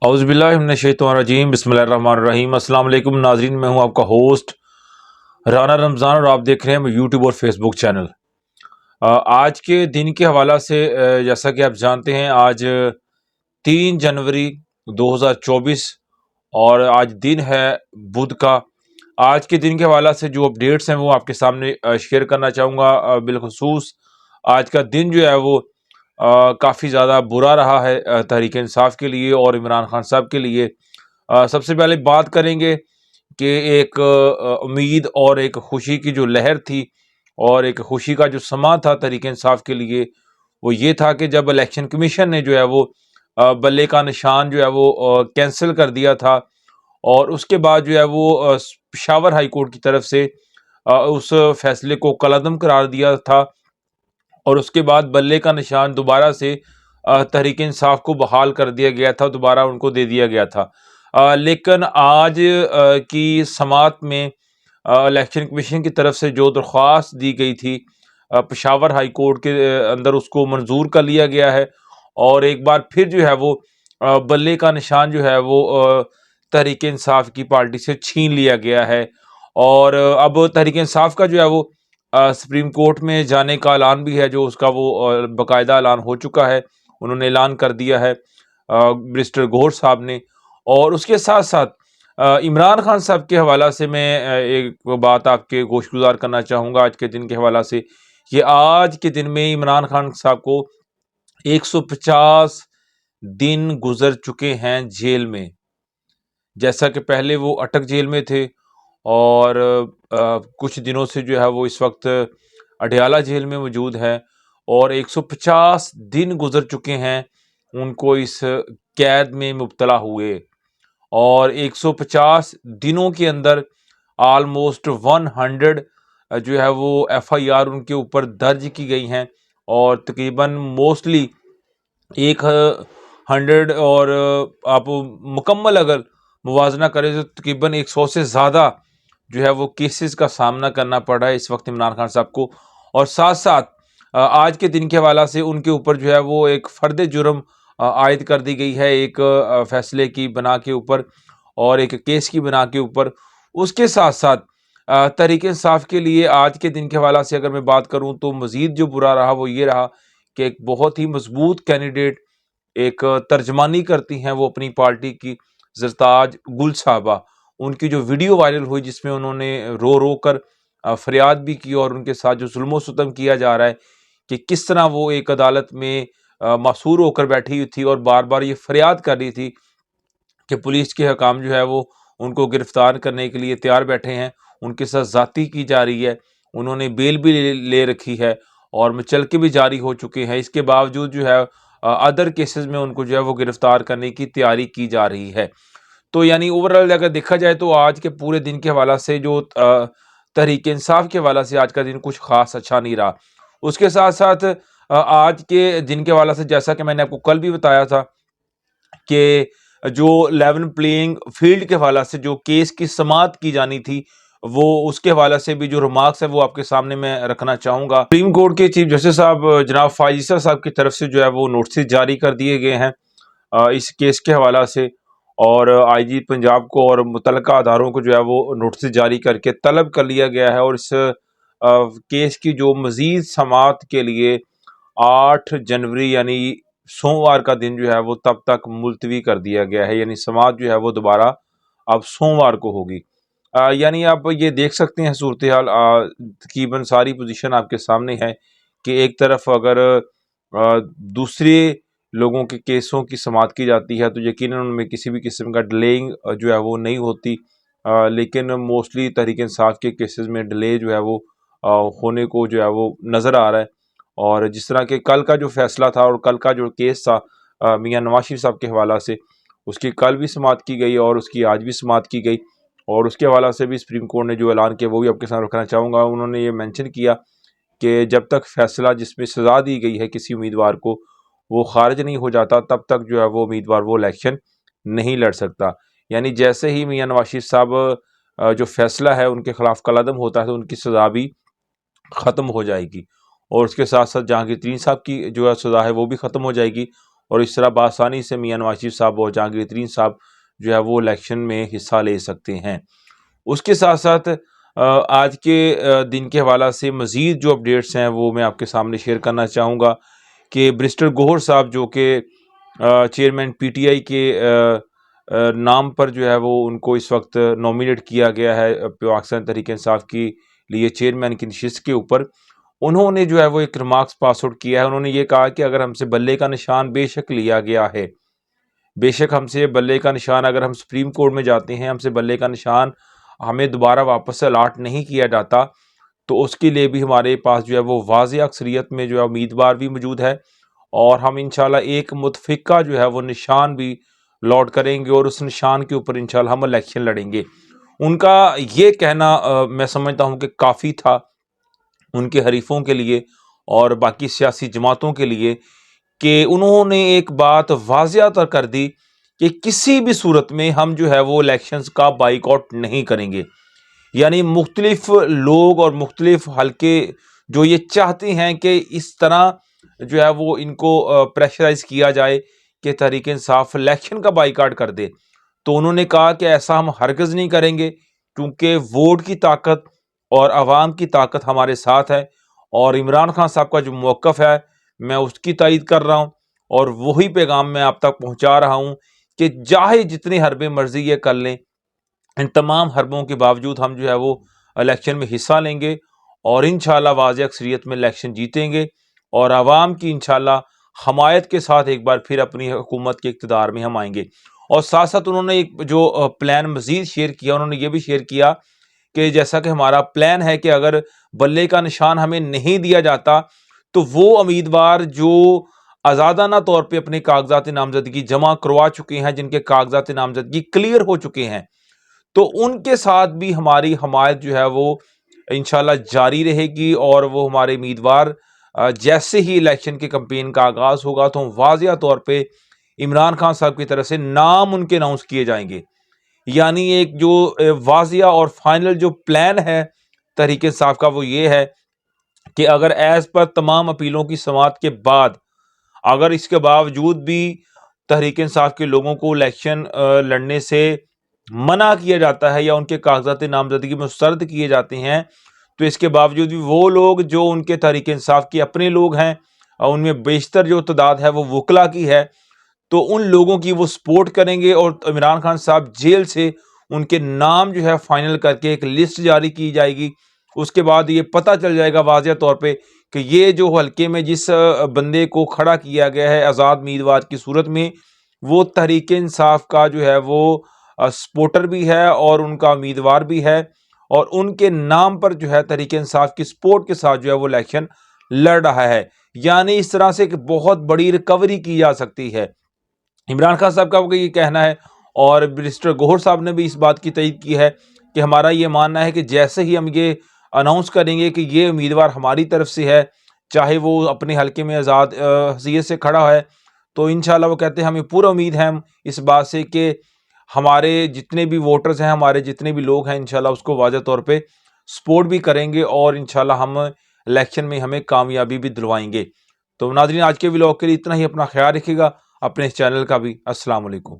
اعوذ باللہ من الشیطان الرجیم، بسم اللہ الرحمن الرحیم۔ السلام علیکم ناظرین، میں ہوں آپ کا ہوسٹ رانا رمضان اور آپ دیکھ رہے ہیں یوٹیوب اور فیس بک چینل۔ آج کے دن کے حوالہ سے جیسا کہ آپ جانتے ہیں، آج 3 جنوری 2024 اور آج دن ہے بدھ کا۔ آج کے دن کے حوالہ سے جو اپڈیٹس ہیں وہ آپ کے سامنے شیئر کرنا چاہوں گا۔ بالخصوص آج کا دن جو ہے وہ کافی زیادہ برا رہا ہے تحریک انصاف کے لیے اور عمران خان صاحب کے لیے۔ سب سے پہلے بات کریں گے کہ ایک امید اور ایک خوشی کی جو لہر تھی اور ایک خوشی کا جو سماں تھا تحریک انصاف کے لیے، وہ یہ تھا کہ جب الیکشن کمیشن نے جو ہے وہ بلے کا نشان جو ہے وہ کینسل کر دیا تھا، اور اس کے بعد جو ہے وہ پشاور ہائی کورٹ کی طرف سے اس فیصلے کو کالعدم قرار دیا تھا، اور اس کے بعد بلے کا نشان دوبارہ سے تحریک انصاف کو بحال کر دیا گیا تھا، دوبارہ ان کو دے دیا گیا تھا۔ لیکن آج کی سماعت میں الیکشن کمیشن کی طرف سے جو درخواست دی گئی تھی پشاور ہائی کورٹ کے اندر، اس کو منظور کر لیا گیا ہے، اور ایک بار پھر جو ہے وہ بلے کا نشان جو ہے وہ تحریک انصاف کی پارٹی سے چھین لیا گیا ہے۔ اور اب تحریک انصاف کا جو ہے وہ سپریم کورٹ میں جانے کا اعلان بھی ہے، جو اس کا وہ باقاعدہ اعلان ہو چکا ہے، انہوں نے اعلان کر دیا ہے منسٹر گوہر صاحب نے۔ اور اس کے ساتھ ساتھ عمران خان صاحب کے حوالہ سے میں ایک بات آپ کے گوش گزار کرنا چاہوں گا آج کے دن کے حوالہ سے، کہ آج کے دن میں عمران خان صاحب کو 150 دن گزر چکے ہیں جیل میں۔ جیسا کہ پہلے وہ اٹک جیل میں تھے، اور کچھ دنوں سے جو ہے وہ اس وقت اڈیالہ جیل میں موجود ہے، اور 150 دن گزر چکے ہیں ان کو اس قید میں مبتلا ہوئے، اور 150 دنوں کے اندر آلموسٹ 100 جو ہے وہ ایف آئی آر ان کے اوپر درج کی گئی ہیں، اور تقریباً موسٹلی 100 اور آپ مکمل اگر موازنہ کریں تو تقریباً 100 سے زیادہ جو ہے وہ کیسز کا سامنا کرنا پڑ رہا ہے اس وقت عمران خان صاحب کو۔ اور ساتھ ساتھ آج کے دن کے حوالہ سے ان کے اوپر جو ہے وہ ایک فرد جرم عائد کر دی گئی ہے، ایک فیصلے کی بنا کے اوپر اور ایک کیس کی بنا کے اوپر۔ اس کے ساتھ ساتھ تحریک انصاف کے لیے آج کے دن کے حوالہ سے اگر میں بات کروں تو مزید جو برا رہا وہ یہ رہا کہ ایک بہت ہی مضبوط کینڈیڈیٹ، ایک ترجمانی کرتی ہیں وہ اپنی پارٹی کی، زرتاج گل صاحبہ، ان کی جو ویڈیو وائرل ہوئی جس میں انہوں نے رو رو کر فریاد بھی کی، اور ان کے ساتھ جو ظلم و ستم کیا جا رہا ہے کہ کس طرح وہ ایک عدالت میں محصور ہو کر بیٹھی ہوئی تھی اور بار بار یہ فریاد کر رہی تھی کہ پولیس کے حکام جو ہے وہ ان کو گرفتار کرنے کے لیے تیار بیٹھے ہیں، ان کے ساتھ زیادتی کی جا رہی ہے، انہوں نے بیل بھی لے رکھی ہے اور مچلکے بھی جاری ہو چکے ہیں، اس کے باوجود جو ہے ادر کیسز میں ان کو جو ہے وہ گرفتار کرنے کی تیاری کی جا رہی ہے۔ تو یعنی اوورآل اگر دیکھا جائے تو آج کے پورے دن کے حوالہ سے جو تحریک انصاف کے حوالہ سے آج کا دن کچھ خاص اچھا نہیں رہا۔ اس کے ساتھ ساتھ آج کے دن کے حوالہ سے جیسا کہ میں نے آپ کو کل بھی بتایا تھا کہ جو لیون پلینگ فیلڈ کے حوالہ سے جو کیس کی سماعت کی جانی تھی، وہ اس کے حوالہ سے بھی جو ریمارکس ہے وہ آپ کے سامنے میں رکھنا چاہوں گا۔ سپریم کورٹ کے چیف جسٹس صاحب جناب فائز صاحب کی طرف سے جو ہے وہ نوٹسز جاری کر دیے گئے ہیں اس کیس کے حوالہ سے، اور آئی جی پنجاب کو اور متعلقہ اداروں کو جو ہے وہ نوٹسز جاری کر کے طلب کر لیا گیا ہے، اور اس کیس کی جو مزید سماعت کے لیے 8 جنوری یعنی سوموار کا دن جو ہے وہ تب تک ملتوی کر دیا گیا ہے، یعنی سماعت جو ہے وہ دوبارہ اب سوموار کو ہوگی۔ یعنی آپ یہ دیکھ سکتے ہیں صورتحال، تقریباً ساری پوزیشن آپ کے سامنے ہے کہ ایک طرف اگر دوسرے لوگوں کے کیسوں کی سماعت کی جاتی ہے تو یقیناً ان میں کسی بھی قسم کا ڈیلیئنگ جو ہے وہ نہیں ہوتی، لیکن موسٹلی تحریک انصاف کے کیسز میں ڈیلے جو ہے وہ ہونے کو جو ہے وہ نظر آ رہا ہے۔ اور جس طرح کہ کل کا جو فیصلہ تھا اور کل کا جو کیس تھا میاں نواز شریف صاحب کے حوالہ سے، اس کی کل بھی سماعت کی گئی اور اس کی آج بھی سماعت کی گئی، اور اس کے حوالہ سے بھی سپریم کورٹ نے جو اعلان کیا وہ بھی آپ کے ساتھ رکھنا چاہوں گا۔ انہوں نے یہ مینشن کیا کہ جب تک فیصلہ جس میں سزا دی گئی ہے کسی امیدوار کو وہ خارج نہیں ہو جاتا، تب تک جو ہے وہ امیدوار وہ الیکشن نہیں لڑ سکتا۔ یعنی جیسے ہی میاں نواز شریف صاحب جو فیصلہ ہے ان کے خلاف کالعدم ہوتا ہے تو ان کی سزا بھی ختم ہو جائے گی، اور اس کے ساتھ ساتھ جہانگیر ترین صاحب کی جو ہے سزا ہے وہ بھی ختم ہو جائے گی، اور اس طرح بآسانی سے میاں نواز شریف صاحب اور جہانگیر ترین صاحب جو ہے وہ الیکشن میں حصہ لے سکتے ہیں۔ اس کے ساتھ ساتھ آج کے دن کے حوالہ سے مزید جو اپڈیٹس ہیں وہ میں آپ کے سامنے شیئر کرنا چاہوں گا کہ بیرسٹر گوہر صاحب جو کہ چیئرمین پی ٹی آئی کے نام پر جو ہے وہ ان کو اس وقت نومینیٹ کیا گیا ہے پاکستان تحریک انصاف کی لیے چیئرمین کی نشست کے اوپر، انہوں نے جو ہے وہ ایک ریمارکس پاس آؤٹ کیا ہے۔ انہوں نے یہ کہا کہ اگر ہم سے بلے کا نشان بے شک لیا گیا ہے، بے شک ہم سے بلے کا نشان، اگر ہم سپریم کورٹ میں جاتے ہیں، ہم سے بلے کا نشان ہمیں دوبارہ واپس سے الاٹ نہیں کیا جاتا، تو اس کے لیے بھی ہمارے پاس جو ہے وہ واضح اکثریت میں جو ہے امیدوار بھی موجود ہے، اور ہم انشاءاللہ ایک متفقہ جو ہے وہ نشان بھی لوٹ کریں گے، اور اس نشان کے اوپر انشاءاللہ ہم الیکشن لڑیں گے۔ ان کا یہ کہنا میں سمجھتا ہوں کہ کافی تھا ان کے حریفوں کے لیے اور باقی سیاسی جماعتوں کے لیے، کہ انہوں نے ایک بات واضح طور کر دی کہ کسی بھی صورت میں ہم جو ہے وہ الیکشنز کا بائیکاٹ نہیں کریں گے۔ یعنی مختلف لوگ اور مختلف حلقے جو یہ چاہتے ہیں کہ اس طرح جو ہے وہ ان کو پریشرائز کیا جائے کہ تحریک انصاف الیکشن کا بائیکاٹ کر دے، تو انہوں نے کہا کہ ایسا ہم ہرگز نہیں کریں گے، کیونکہ ووٹ کی طاقت اور عوام کی طاقت ہمارے ساتھ ہے، اور عمران خان صاحب کا جو موقف ہے میں اس کی تائید کر رہا ہوں، اور وہی پیغام میں آپ تک پہنچا رہا ہوں کہ چاہے جتنے حربے مرضی یہ کر لیں، ان تمام حربوں کے باوجود ہم جو ہے وہ الیکشن میں حصہ لیں گے، اور انشاءاللہ واضح اکثریت میں الیکشن جیتیں گے، اور عوام کی انشاءاللہ حمایت کے ساتھ ایک بار پھر اپنی حکومت کے اقتدار میں ہم آئیں گے۔ اور ساتھ ساتھ انہوں نے ایک جو پلان مزید شیئر کیا، انہوں نے یہ بھی شیئر کیا کہ جیسا کہ ہمارا پلان ہے کہ اگر بلے کا نشان ہمیں نہیں دیا جاتا تو وہ امیدوار جو آزادانہ طور پہ اپنے کاغذات نامزدگی جمع کروا چکے ہیں، جن کے کاغذات نامزدگی کلیئر ہو چکے ہیں، تو ان کے ساتھ بھی ہماری حمایت جو ہے وہ انشاءاللہ جاری رہے گی، اور وہ ہمارے امیدوار جیسے ہی الیکشن کے کمپین کا آغاز ہوگا تو واضح طور پہ عمران خان صاحب کی طرف سے نام ان کے اناؤنس کیے جائیں گے۔ یعنی ایک جو واضح اور فائنل جو پلان ہے تحریک انصاف کا وہ یہ ہے کہ اگر ایز پر تمام اپیلوں کی سماعت کے بعد اگر اس کے باوجود بھی تحریک انصاف کے لوگوں کو الیکشن لڑنے سے منع کیا جاتا ہے یا ان کے کاغذات نامزدگی مسترد کیے جاتے ہیں، تو اس کے باوجود بھی وہ لوگ جو ان کے تحریک انصاف کے اپنے لوگ ہیں، اور ان میں بیشتر جو تعداد ہے وہ وکلا کی ہے، تو ان لوگوں کی وہ سپورٹ کریں گے، اور عمران خان صاحب جیل سے ان کے نام جو ہے فائنل کر کے ایک لسٹ جاری کی جائے گی۔ اس کے بعد یہ پتہ چل جائے گا واضح طور پہ کہ یہ جو حلقے میں جس بندے کو کھڑا کیا گیا ہے آزاد امیدوار کی صورت میں، وہ تحریک انصاف کا جو ہے وہ سپورٹر بھی ہے اور ان کا امیدوار بھی ہے، اور ان کے نام پر جو ہے تحریک انصاف کی سپورٹ کے ساتھ جو ہے وہ الیکشن لڑ رہا ہے۔ یعنی اس طرح سے ایک بہت بڑی ریکوری کی جا سکتی ہے۔ عمران خان صاحب کا یہ کہنا ہے، اور بیرسٹر گوہر صاحب نے بھی اس بات کی تائید کی ہے کہ ہمارا یہ ماننا ہے کہ جیسے ہی ہم یہ اناؤنس کریں گے کہ یہ امیدوار ہماری طرف سے ہے، چاہے وہ اپنے حلقے میں آزاد حیثیت سے کھڑا ہے، تو انشاءاللہ وہ کہتے ہیں ہمیں پورا امید ہے اس بات سے کہ ہمارے جتنے بھی ووٹرز ہیں، ہمارے جتنے بھی لوگ ہیں، انشاءاللہ اس کو واضح طور پہ سپورٹ بھی کریں گے، اور انشاءاللہ ہم الیکشن میں ہمیں کامیابی بھی دلوائیں گے۔ تو ناظرین، آج کے ولاگ کے لیے اتنا ہی، اپنا خیال رکھیے گا، اپنے اس چینل کا بھی۔ السلام علیکم۔